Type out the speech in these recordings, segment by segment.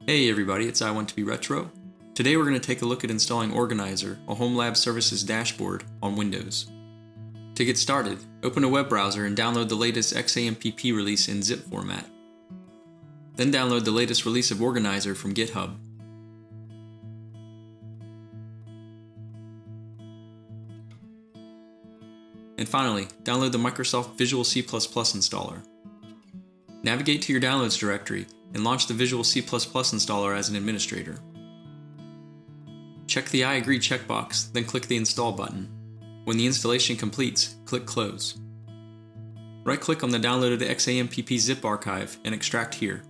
Hey everybody, it's I Want to Be Retro. Today we're going to take a look at installing Organizr, a Homelab services dashboard, on Windows. To get started, open a web browser and download the latest XAMPP release in zip format. Then download the latest release of Organizr from GitHub. And finally, download the Microsoft Visual C++ installer. Navigate to your downloads directory and launch the Visual C++ installer as an administrator. Check the I agree checkbox, then click the Install button. When the installation completes, click Close. Right-click on the downloaded XAMPP zip archive and extract here.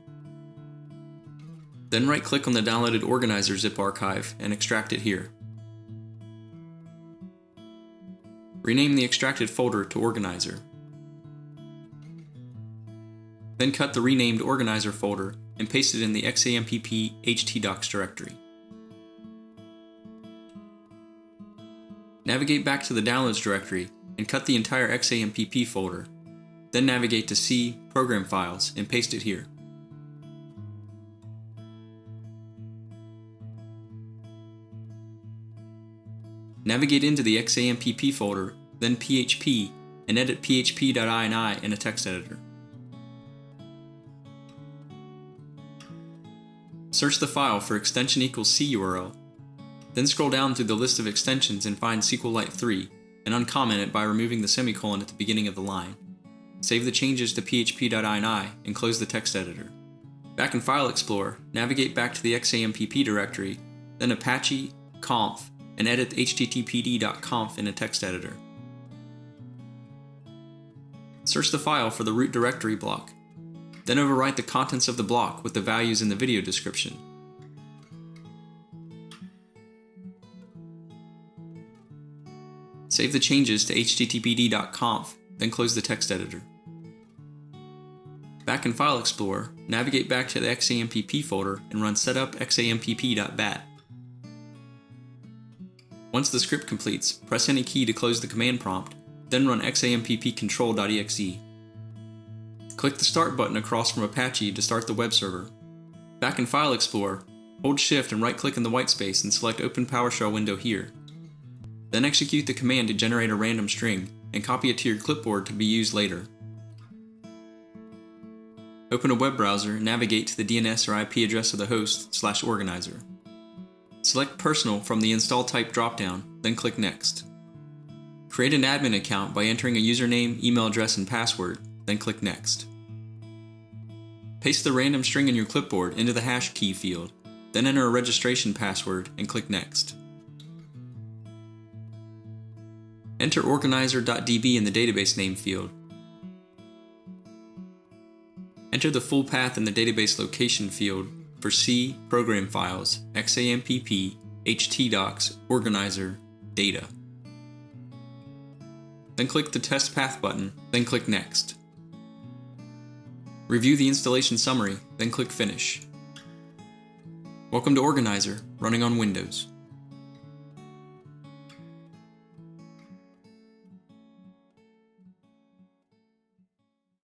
Then right-click on the downloaded Organizr zip archive and extract it here. Rename the extracted folder to Organizr. Then cut the renamed Organizr folder and paste it in the XAMPP htdocs directory. Navigate back to the Downloads directory and cut the entire XAMPP folder. Then navigate to C, Program Files, and paste it here. Navigate into the XAMPP folder, then PHP, and edit php.ini in a text editor. Search the file for extension equals C URL, then scroll down through the list of extensions and find SQLite 3, and uncomment it by removing the semicolon at the beginning of the line. Save the changes to php.ini and close the text editor. Back in File Explorer, navigate back to the XAMPP directory, then Apache, conf, and edit htdocs in a text editor. Search the file for the root directory block. Then overwrite the contents of the block with the values in the video description. Save the changes to htdocs, then close the text editor. Back in File Explorer, navigate back to the XAMPP folder and run setup xampp.bat. Once the script completes, press any key to close the command prompt, then run xampp control.exe. Click the Start button across from Apache to start the web server. Back in File Explorer, hold Shift and right-click in the whitespace and select Open PowerShell window here. Then execute the command to generate a random string and copy it to your clipboard to be used later. Open a web browser and navigate to the DNS or IP address of the host /Organizr. Select Personal from the Install Type dropdown, then click Next. Create an admin account by entering a username, email address, and password, then click Next. Paste the random string in your clipboard into the hash key field, then enter a registration password and click Next. Enter Organizr.db in the database name field. Enter the full path in the database location field for C, Program Files, XAMPP, htdocs, Organizr, Data. Then click the Test Path button, then click Next. Review the installation summary, then click Finish. Welcome to Organizr, running on Windows.